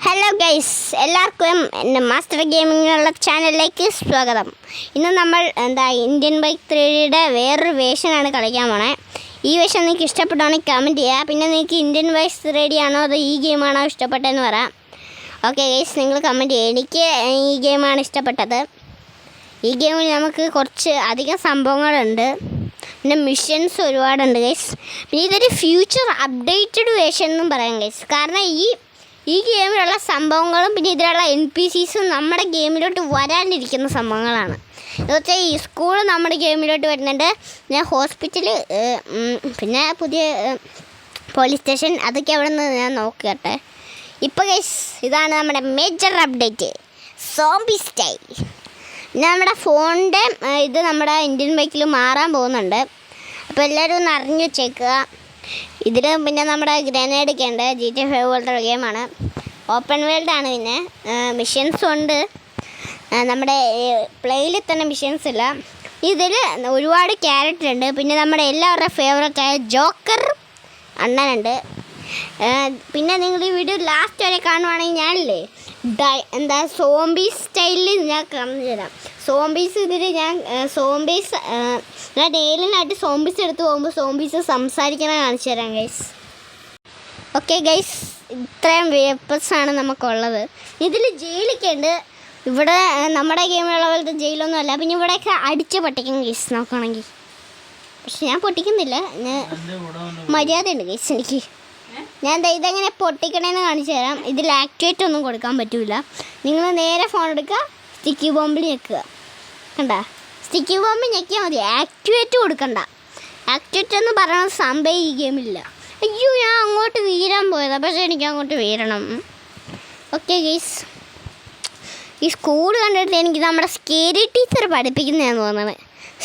Hello guys, എല്ലാവർക്കും എൻ്റെ master ഗെയിമിങ്ങിനുള്ള ചാനലിലേക്ക് സ്വാഗതം. ഇന്ന് നമ്മൾ ഇന്ത്യൻ ബൈക്ക് 3യുടെ വേറൊരു വേഷനാണ് കളിക്കാൻ പോണേ. ഈ വേഷം നിങ്ങൾക്ക് ഇഷ്ടപ്പെടുവാണെങ്കിൽ കമൻറ്റ് ചെയ്യുക. പിന്നെ നിങ്ങൾക്ക് ഇന്ത്യൻ ബൈക്ക് 3 ആണോ അതോ ഈ ഗെയിമാണോ ഇഷ്ടപ്പെട്ടതെന്ന് പറയാം. ഓക്കെ ഗൈസ്, നിങ്ങൾ കമൻറ്റ് ചെയ്യുക. എനിക്ക് ഈ ഗെയിമാണ് ഇഷ്ടപ്പെട്ടത്. ഈ ഗെയിമിൽ നമുക്ക് കുറച്ച് അധികം സംഭവങ്ങളുണ്ട്, പിന്നെ മിഷൻസ് ഒരുപാടുണ്ട് ഗൈസ്. പിന്നെ ഇതൊരു ഫ്യൂച്ചർ അപ്ഡേറ്റഡ് വേഷൻ എന്നും പറയാം ഗൈസ്. കാരണം ഈ ഗെയിമിലുള്ള സംഭവങ്ങളും പിന്നെ ഇതിലുള്ള NPCസും നമ്മുടെ ഗെയിമിലോട്ട് വരാനിരിക്കുന്ന സംഭവങ്ങളാണ്. എന്ന് വെച്ചാൽ ഈ സ്കൂൾ നമ്മുടെ ഗെയിമിലോട്ട് വരുന്നുണ്ട്, പിന്നെ ഹോസ്പിറ്റൽ, പിന്നെ പുതിയ പോലീസ് സ്റ്റേഷൻ, അതൊക്കെ അവിടെ നിന്ന് ഞാൻ നോക്കട്ടെ. ഇപ്പോൾ ഗൈസ്, ഇതാണ് നമ്മുടെ മേജർ അപ്ഡേറ്റ്, സോംബി സ്റ്റൈൽ. പിന്നെ നമ്മുടെ ഫോണിൻ്റെ ഇത് നമ്മുടെ ഇന്ത്യൻ ബൈക്കിൽ മാറാൻ പോകുന്നുണ്ട്. അപ്പോൾ എല്ലാവരും ഒന്ന് അറിഞ്ഞു വെച്ചേക്കുക. ഇതിൽ പിന്നെ നമ്മുടെ ഗ്രനേഡ് ഒക്കെ ഉണ്ട്. GTA 5 പോലത്തെ ഗെയിമാണ്, ഓപ്പൺ വേൾഡാണ്. പിന്നെ മിഷൻസും ഉണ്ട്. നമ്മുടെ പ്ലേയിൽ തന്നെ മിഷൻസ് ഇല്ല. ഇതിൽ ഒരുപാട് ക്യാരക്ടർ ഉണ്ട്. പിന്നെ നമ്മുടെ എല്ലാവരുടെ ഫേവറേറ്റായ ജോക്കർ അണ്ണനുണ്ട്. പിന്നെ നിങ്ങൾ ഈ വീഡിയോ ലാസ്റ്റ് വരെ കാണുവാണെങ്കിൽ ഞാനില്ലേ സോംബി സ്റ്റൈലിൽ ഞാൻ കാണിച്ചു തരാം. സോംബീസ് ഇതിൽ ഞാൻ ഡെയിലിനായിട്ട് സോംബീസ് എടുത്ത് പോകുമ്പോൾ സോംബീസ് സംസാരിക്കണ കാണിച്ചു തരാം ഗൈസ്. ഓക്കെ ഗൈസ്, ഇത്രയും വേപ്പസാണ് നമുക്കുള്ളത്. ഇതിൽ ജയിലൊക്കെ ഉണ്ട്. ഇവിടെ നമ്മുടെ ഗെയിമിലുള്ള പോലത്തെ ജയിലൊന്നും അല്ല. പിന്നെ ഇവിടെയൊക്കെ അടിച്ച് പൊട്ടിക്കും ഗൈസ് നോക്കുകയാണെങ്കിൽ. പക്ഷെ ഞാൻ പൊട്ടിക്കുന്നില്ല, ഞാൻ മര്യാദയുണ്ട് ഗൈസ് എനിക്ക്. ഞാൻ ഇതെങ്ങനെ പൊട്ടിക്കണേന്ന് കാണിച്ചു തരാം. ഇതിൽ ആക്ടിവേറ്റ് ഒന്നും കൊടുക്കാൻ പറ്റില്ല. നിങ്ങൾ നേരെ ഫോൺ എടുക്കുക, സ്റ്റിക്കി ബോംബിൽ ഞെക്കുക. കണ്ട, സ്റ്റിക്കി ബോംബിൽ ഞെക്കിയാൽ മതി, ആക്ടിവേറ്റ് കൊടുക്കണ്ട. ആക്ടിവേറ്റ് എന്ന് പറയുന്ന സംഭവം ഈ ഗെയിമില്ല. അയ്യോ, ഞാൻ അങ്ങോട്ട് വീരാൻ പോയതാണ്, പക്ഷേ എനിക്ക് അങ്ങോട്ട് വീരണം. ഓക്കെ ഗൈസ്, ഈ സ്കൂൾ കണ്ടിട്ട് എനിക്ക് നമ്മുടെ സ്കേരി ടീച്ചർ പഠിപ്പിക്കുന്നതാണെന്ന് തോന്നുന്നത്.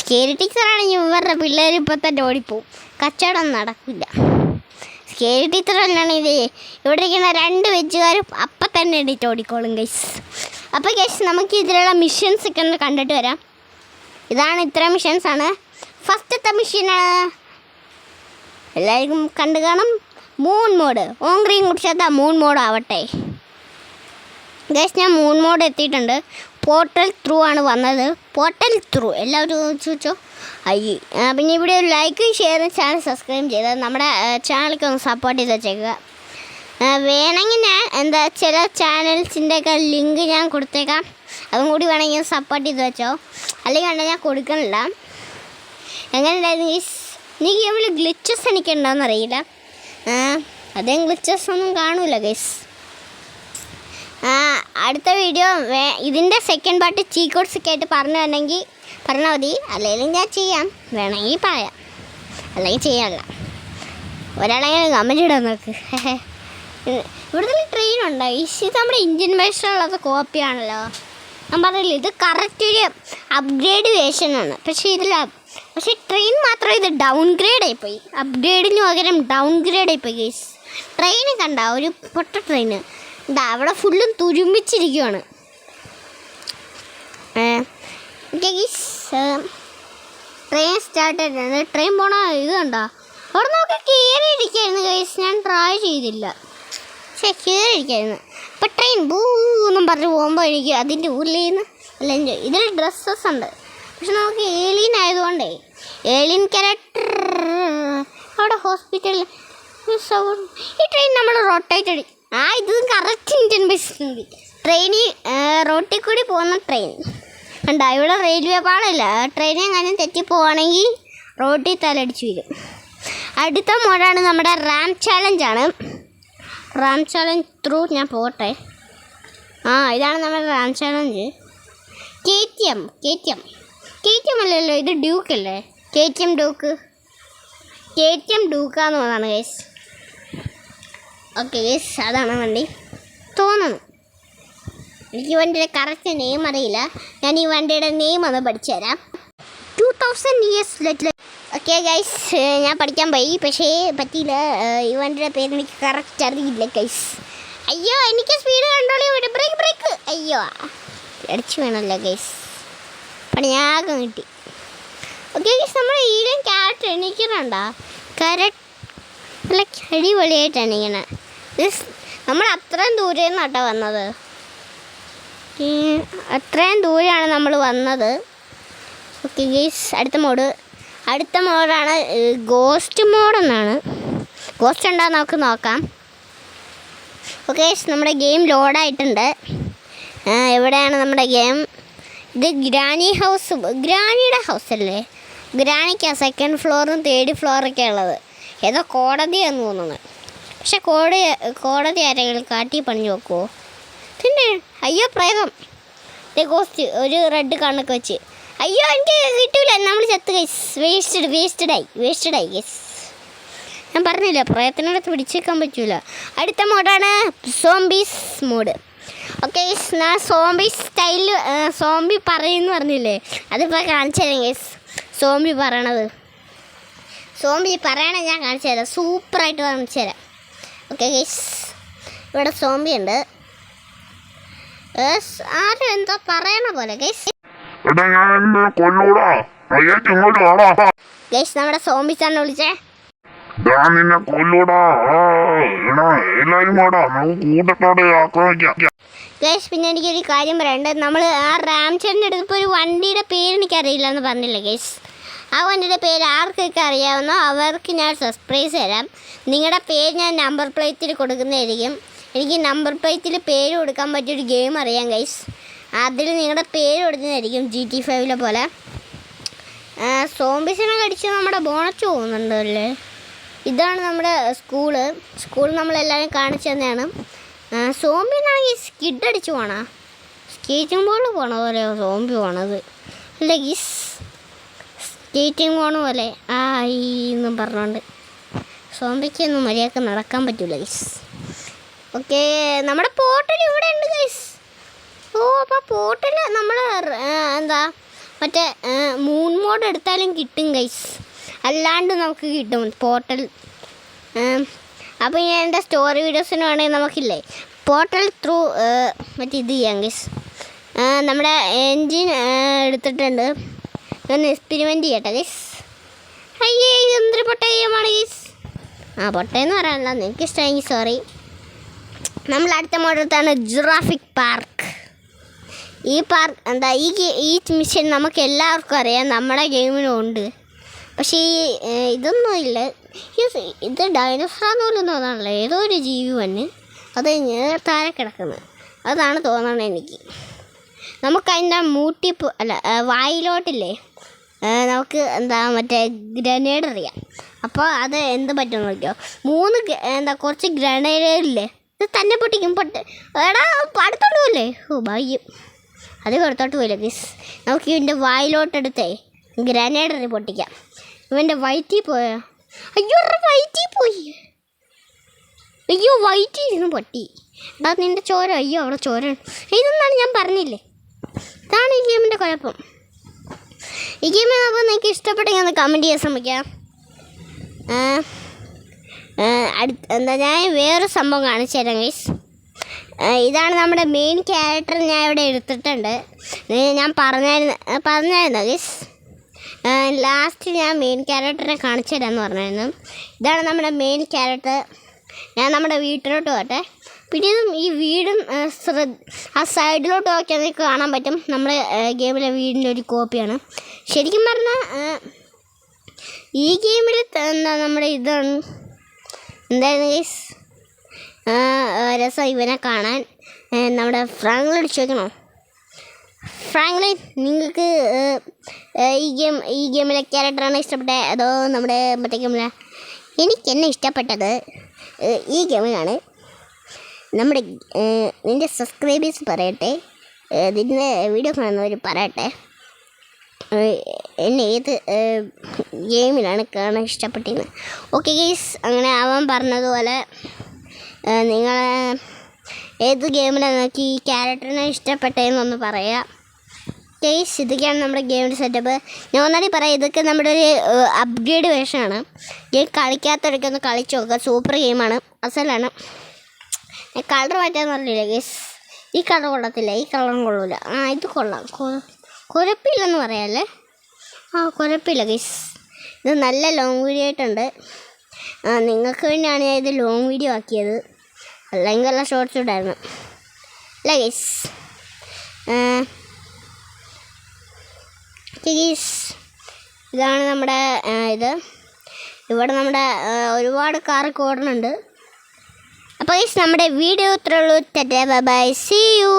സ്കേരി ടീച്ചറാണെങ്കിൽ ഇവരുടെ പിള്ളേർ ഇപ്പോൾ തന്നെ ഓടിപ്പോവും, കച്ചവടം നടക്കില്ല. സ്കേരി ടീച്ചറല്ലാണ് ഇത്. ഇവിടെ ഇരിക്കുന്ന 2 വെജുകാരും അപ്പം തന്നെ എണീറ്റ് ഓടിക്കോളും ഗൈസ്. അപ്പോൾ ഗൈസ്, നമുക്ക് ഇതിലുള്ള മിഷൻസ് ഒക്കെ ഒന്ന് കണ്ടിട്ട് വരാം. ഇതാണ്, ഇത്ര മിഷൻസാണ്. ഫസ്റ്റത്തെ മിഷനാണ് എല്ലാവർക്കും കണ്ടു കാണും, മൂൺ മോഡ്. ഓങ്ക്രീം കുടിച്ചാൽ മൂൺ മോഡ് ആവട്ടെ ഗൈസ്. ഞാൻ മൂൺ മോഡ് എത്തിയിട്ടുണ്ട്. പോർട്ടൽ ത്രൂ ആണ് വന്നത്. പോർട്ടൽ ത്രൂ എല്ലാവരും ചോദിച്ചോ. പിന്നെ ഇവിടെ ഒരു ലൈക്കും ഷെയറും ചാനൽ സബ്സ്ക്രൈബ് ചെയ്ത് നമ്മുടെ ചാനലിലേക്ക് ഒന്ന് സപ്പോർട്ട് ചെയ്ത് വെച്ചേക്കുക. വേണമെങ്കിൽ ഞാൻ ചില ചാനൽസിൻ്റെ ഒക്കെ ലിങ്ക് ഞാൻ കൊടുത്തേക്കാം, അതും കൂടി വേണമെങ്കിൽ സപ്പോർട്ട് ചെയ്ത് വെച്ചോ. അല്ലെങ്കിൽ ഞാൻ കൊടുക്കണില്ല. എങ്ങനെ ഉണ്ടായിരുന്നു ഗൈസ്? ഈ ഗെയിമിൽ ഗ്ലിച്ചസ് എനിക്കുണ്ടോയെന്ന് അറിയില്ല. അതേ ഗ്ലിച്ചസ് ഒന്നും കാണില്ല ഗൈസ്. അടുത്ത വീഡിയോ ഇതിൻ്റെ സെക്കൻഡ് പാർട്ട് ചീക്കോട്സൊക്കെ ആയിട്ട് പറഞ്ഞാൽ മതി. അല്ലെങ്കിൽ ഞാൻ ചെയ്യാം, വേണമെങ്കിൽ പറയാം, അല്ലെങ്കിൽ ചെയ്യാനില്ല. ഒരാളെങ്ങനെ കമൻറ്റ് ഇടാൻ നോക്ക്. ഇവിടുത്തെ ട്രെയിനുണ്ടോ? ഇത് നമ്മുടെ ഇന്ത്യൻ വേഷനുള്ളത് കോപ്പിയാണല്ലോ. ഞാൻ പറഞ്ഞില്ല, ഇത് കറക്റ്റ് ഒരു അപ്ഗ്രേഡ് വേഷനാണ്. പക്ഷേ ട്രെയിൻ മാത്രം ഇത് ഡൗൺഗ്രേഡ് ആയിപ്പോയി. അപ്ഗ്രേഡിന് പകരം ഡൗൺഗ്രേഡ് ആയിപ്പോയി ഗൈസ്. ട്രെയിൻ കണ്ട, ഒരു പൊട്ട ട്രെയിന് അവിടെ ഫുള്ളും തുരുമ്പിച്ചിരിക്കുകയാണ്. ട്രെയിൻ സ്റ്റാർട്ട് ആയിട്ടുണ്ട്. ട്രെയിൻ പോണ ഇത് കണ്ടോ, അവിടെ നോക്കി കയറിയിരിക്കായിരുന്നു ഗൈസ്. ഞാൻ ട്രൈ ചെയ്തില്ല, പക്ഷേ കയറിയിരിക്കായിരുന്നു. ഇപ്പം ട്രെയിൻ ബൂന്നും പറഞ്ഞ് പോകുമ്പോൾ എനിക്ക് അതിൻ്റെ ഉള്ളിൽ നിന്ന് എല്ലാം ഇതിൽ ഡ്രസ്സസ് ഉണ്ട്. പക്ഷെ നമുക്ക് ഏലിയൻ ആയതുകൊണ്ടേ ഏലിയൻ ക്യാരക്ടർ അവിടെ ഹോസ്പിറ്റലിൽ ഈ ട്രെയിൻ നമ്മൾ റൊട്ടേറ്റ് അടിക്കും. ഇതും കറക്റ്റ് ഇന്ത്യൻ ബസ് ട്രെയിനിൽ റോട്ടിൽ കൂടി പോകുന്ന ട്രെയിൻ കണ്ടോ. ഇവിടെ റെയിൽവേ പാടില്ല. ട്രെയിനിൽ എങ്ങനെ തെറ്റിപ്പോവാണെങ്കിൽ റോട്ടിൽ തലടിച്ച് വരും. അടുത്ത മോഡാണ് നമ്മുടെ റാം ചാലഞ്ചാണ്. റാം ചാലഞ്ച് ത്രൂ ഞാൻ പോട്ടെ. ഇതാണ് നമ്മുടെ റാം ചാലഞ്ച്. KTM അല്ലല്ലോ, ഇത് ഡ്യൂക്ക് അല്ലേ? KTM ഡ്യൂക്കാന്ന് പറഞ്ഞാണ് ഗൈസ്. ഓക്കെ ഗൈസ്, അതാണ് വണ്ടി തോന്നുന്നു. എനിക്ക് വണ്ടിയുടെ കറക്റ്റ് നെയിം അറിയില്ല. ഞാൻ ഈ വണ്ടിയുടെ നെയിം ഒന്ന് പഠിച്ചു തരാം. 2000 years later. ഓക്കെ ഗൈസ്, ഞാൻ പഠിക്കാൻ പോയി, പക്ഷേ പറ്റിയില്ല. ഈ വണ്ടിയുടെ പേര് എനിക്ക് കറക്റ്റ് അറിയില്ല ഗൈസ്. അയ്യോ, എനിക്ക് സ്പീഡ് കൺട്രോൾ ചെയ്യാൻ ബ്രേക്ക്. അയ്യോ, അടിച്ചു വേണമല്ലോ ഗൈസ്, പണിയാകം കിട്ടി. ഓക്കെ ഗൈസ്, നമ്മൾ ഈലും ക്യാരക്ടർ എണീക്കുന്നുണ്ടോ? നല്ല അടിപൊളിയായിട്ട് എണീക്കണം. നമ്മൾ അത്രയും ദൂരെ നിന്നാട്ടോ വന്നത്. അത്രയും ദൂരെയാണ് നമ്മൾ വന്നത്. ഓക്കെ ഗൈസ്, അടുത്ത മോഡാണ് ഗോസ്റ്റ് മോഡെന്നാണ്. ഗോസ്റ്റ് ഉണ്ടോ നമുക്ക് നോക്കാം. ഓക്കെ, നമ്മുടെ ഗെയിം ലോഡായിട്ടുണ്ട്. എവിടെയാണ് നമ്മുടെ ഗെയിം? ഇത് ഗ്രാനിയുടെ ഹൗസല്ലേ? ഗ്രാനിക്കാണ് സെക്കൻഡ് ഫ്ലോറും തേർഡ് ഫ്ലോറൊക്കെ ഉള്ളത്. ഏതോ കോടതിയാണെന്ന് തോന്നുന്നു. പക്ഷെ കോടതി ആരെങ്കിലും കാട്ടി പണിഞ്ഞു നോക്കുമോ? പിന്നെ അയ്യോ പ്രേതം, ഗോസ്റ്റ് ഒരു റെഡ് കണ്ണൊക്കെ വെച്ച്. അയ്യോ എനിക്ക് കിട്ടൂല, നമ്മൾ ചത്ത് ഗൈസ്. വേസ്റ്റഡായി ഗൈസ്. ഞാൻ പറഞ്ഞില്ല, പ്രയത്നടുത്ത് പിടിച്ചേക്കാൻ പറ്റൂല. അടുത്ത മോഡാണ് സോംബീസ് മോഡ്. ഓക്കെ, ഞാൻ സോംബി സ്റ്റൈലിൽ സോംബി പറയുമെന്ന് പറഞ്ഞില്ലേ, അതിപ്പോൾ കാണിച്ചു തരാം ഗൈസ്. സോംബി പറയണ ഞാൻ കാണിച്ചു തരാം, സൂപ്പറായിട്ട് കാണിച്ചു തരാം. ഓക്കെ ഗൈസ്, ഇവിടെ സോംബി ഉണ്ട്. ആരും എന്തോ പറയണ പോലെ ഗൈസ്. ഗൈസ്, നമ്മുടെ സോംബിസാണ് വിളിച്ചേ. ഗൈസ്, പിന്നെ എനിക്കൊരു കാര്യം പറയണ്ടത്. നമ്മൾ ആ റാംചേട്ടൻ്റെ അടുത്തപ്പോൾ ഒരു വണ്ടിയുടെ പേര് എനിക്കറിയില്ല എന്ന് പറഞ്ഞില്ലേ ഗൈസ്. ആ വണ്ടിയുടെ പേര് ആർക്കൊക്കെ അറിയാവുന്നോ അവർക്ക് ഞാൻ സർപ്രൈസ് തരാം. നിങ്ങളുടെ പേര് ഞാൻ നമ്പർ പ്ലേറ്റിൽ കൊടുക്കുന്നതായിരിക്കും. എനിക്ക് നമ്പർ പ്ലേറ്റിൽ പേര് കൊടുക്കാൻ പറ്റിയൊരു ഗെയിം അറിയാം ഗൈസ്. അതിൽ നിങ്ങളുടെ പേര് കൊടുക്കുന്നതായിരിക്കും, GTA 5 പോലെ. സോംബീസിനെ കടിച്ച് നമ്മുടെ ബോണറ്റ് പോകുന്നുണ്ടല്ലേ. ഇതാണ് നമ്മുടെ സ്കൂൾ നമ്മളെല്ലാവരും കാണിച്ചു തന്നെയാണ്. സോംബിന്നാണെങ്കിൽ സ്കിഡ് അടിച്ച് പോണ, സ്കേറ്റിംഗ് ബോർഡിൽ പോണ പോലെ സോംബി പോണത് അല്ലേ ഗീസ്. സ്കേറ്റിംഗ് പോണ പോലെ എന്നും പറഞ്ഞുകൊണ്ട് സോംബിക്കൊന്നും മര്യാദക്ക് നടക്കാൻ പറ്റില്ല ഗീസ്. ഓക്കെ, നമ്മുടെ പോർട്ടൽ ഇവിടെ ഉണ്ട് ഗൈസ്. അപ്പോൾ പോർട്ടൽ നമ്മൾ മറ്റേ മൂൺ മോഡ് എടുത്താലും കിട്ടും ഗൈസ്, അല്ലാണ്ട് നമുക്ക് കിട്ടും പോർട്ടൽ. അപ്പോൾ ഞാൻ എൻ്റെ സ്റ്റോറി വീഡിയോസിന് വേണമെങ്കിൽ നമുക്കില്ലേ പോർട്ടൽ ത്രൂ മറ്റേ ഇത് ചെയ്യാം ഗൈസ്. നമ്മുടെ എൻജിൻ എടുത്തിട്ടുണ്ട്, ഒന്ന് എക്സ്പെരിമെൻറ്റ് ചെയ്യട്ടെ ഗൈസ്. അയ്യേ, ഇതെന്തൊരു പൊട്ട ഗെയിമാണ് ഗൈസ്. പൊട്ടയെന്ന് പറയാനല്ല, നിങ്ങൾക്ക് ഇഷ്ടമെങ്കിൽ സോറി. നമ്മൾ അടുത്ത മോഡലാണ് ജിറാഫിക് പാർക്ക്. ഈ പാർക്ക് ഈ മിഷൻ നമുക്ക് എല്ലാവർക്കും അറിയാം, നമ്മുടെ ഗെയിമിനും ഉണ്ട്. പക്ഷേ ഇതൊന്നും ഇല്ല. ഇത് ഡൈനോസറാന്ന് പോലും തോന്നാറില്ല, ഏതോ ഒരു ജീവി വന്ന് അത് താഴെ കിടക്കുന്നത് അതാണ് തോന്നണത് എനിക്ക്. നമുക്കതിൻ്റെ വായിലോട്ടില്ലേ നമുക്ക് മറ്റേ ഗ്രനേഡ് അറിയാം. അപ്പോൾ അത് എന്ത് പറ്റുമെന്ന് നോക്കിയോ, കുറച്ച് ഗ്രനേഡില്ലേ ഇത് തന്നെ പൊട്ടിക്കും. അടുത്തോട്ട് പോലേ ഭാഗ്യം, അത് പുറത്തോട്ട് പോയില്ല ഗീസ്. നമുക്ക് ഇവൻ്റെ വായിലോട്ടെടുത്തേ ഗ്രനേഡ് പൊട്ടിക്കാം. ഇവൻ്റെ വയറ്റിൽ പോയോ? അയ്യോ വയറ്റിൽ പോയി. അയ്യോ വയറ്റിൽ ഇരുന്ന് പൊട്ടി. നിൻ്റെ ചോര. അയ്യോ അവിടെ ചോര. ഇതെന്നാണ് ഞാൻ പറഞ്ഞില്ലേ, ഇതാണ് ഈ ഗെയിമിൻ്റെ കുഴപ്പം. ഈ ഗെയിം അപ്പോൾ നിങ്ങൾക്ക് ഇഷ്ടപ്പെട്ടെങ്കിൽ ഒന്ന് കമൻറ്റ് ചെയ്യാൻ ശ്രമിക്കാം. ഞാൻ വേറൊരു സംഭവം കാണിച്ചു തരാം ഗൈസ്. ഇതാണ് നമ്മുടെ മെയിൻ ക്യാരക്ടർ. ഞാൻ ഇവിടെ എടുത്തിട്ടുണ്ട്, ഞാൻ പറഞ്ഞായിരുന്നു ഗൈസ്. ലാസ്റ്റ് ഞാൻ മെയിൻ ക്യാരക്ടറെ കാണിച്ചു തരാമെന്ന് പറഞ്ഞായിരുന്നു. ഇതാണ് നമ്മുടെ മെയിൻ ക്യാരക്ടർ. ഞാൻ നമ്മുടെ വീട്ടിലോട്ട് പോട്ടെ. പിന്നെ ഈ വീടും ആ സൈഡിലോട്ട് നോക്കിയാൽ നിങ്ങൾക്ക് കാണാൻ പറ്റും നമ്മുടെ ഗെയിമിലെ വീടിൻ്റെ ഒരു കോപ്പിയാണ്. ശരിക്കും പറഞ്ഞാൽ ഈ ഗെയിമിൽ നമ്മുടെ ഇതാണ് എന്തായിരുന്നു ഗൈസ്, രസം ഇവനെ കാണാൻ. നമ്മുടെ ഫ്രാങ്ക്ലിൻ അടിച്ചു വയ്ക്കണോ? ഫ്രാങ്ക്ലിൻ, നിങ്ങൾക്ക് ഈ ഗെയിമിലെ ക്യാരക്ടറാണ് ഇഷ്ടപ്പെട്ടത് അതോ നമ്മുടെ മറ്റേ ഗെയിമിലെ? എന്നെ ഇഷ്ടപ്പെട്ടത് ഈ ഗെയിമിലാണ്. നിൻ്റെ സബ്സ്ക്രൈബേഴ്സ് പറയട്ടെ, നിൻ്റെ വീഡിയോ കാണുന്നവർ പറയട്ടെ എന്നെ ഏത് ഗെയിമിലാണ് കാണാൻ ഇഷ്ടപ്പെട്ടത്. ഓക്കെ ഗൈസ്, അങ്ങനെ അവൻ പറഞ്ഞതുപോലെ നിങ്ങൾ ഏത് ഗെയിമിലാണ് നിങ്ങൾക്ക് ഈ ക്യാരക്ടറിനെ ഇഷ്ടപ്പെട്ടതെന്നൊന്ന് പറയാം ഗൈസ്. ഇതൊക്കെയാണ് നമ്മുടെ ഗെയിമിൻ്റെ സെറ്റപ്പ്. ഞാൻ ഒന്നാടി പറയാം, ഇതൊക്കെ നമ്മുടെ ഒരു അപ്ഗ്രേഡ് വേർഷനാണ്. ഗെയിം കളിക്കാത്തവരൊക്കെ ഒന്ന് കളിച്ച് നോക്കുക, സൂപ്പർ ഗെയിമാണ്, അസലാണ്. കളർ മാറ്റാന്ന് പറഞ്ഞില്ല ഗൈസ്, ഈ കളർ കൊള്ളത്തില്ല, ഈ കളറും കൊള്ളൂല. ഇത് കൊള്ളാം, കുഴപ്പമില്ലെന്ന് പറയാമല്ലേ. കുഴപ്പമില്ല ഗൈസ്, ഇത് നല്ല ലോങ് വീഡിയോ ആയിട്ടുണ്ട്. നിങ്ങൾക്ക് വേണ്ടിയാണ് ഞാൻ ഇത് ലോങ് വീഡിയോ ആക്കിയത്. അല്ലെങ്കിൽ എല്ലാം ഷോർട്സ് ഇടായിരുന്നു അല്ലേ ഗൈസ്? ഇതാണ് നമ്മുടെ ഇവിടെ നമ്മുടെ ഒരുപാട് കാറൊക്കെ ഓടുന്നുണ്ട്. അപ്പോൾ ഗൈസ് നമ്മുടെ വീഡിയോ ഇത്രയേ ഉള്ളൂ. Tata bye bye, see U.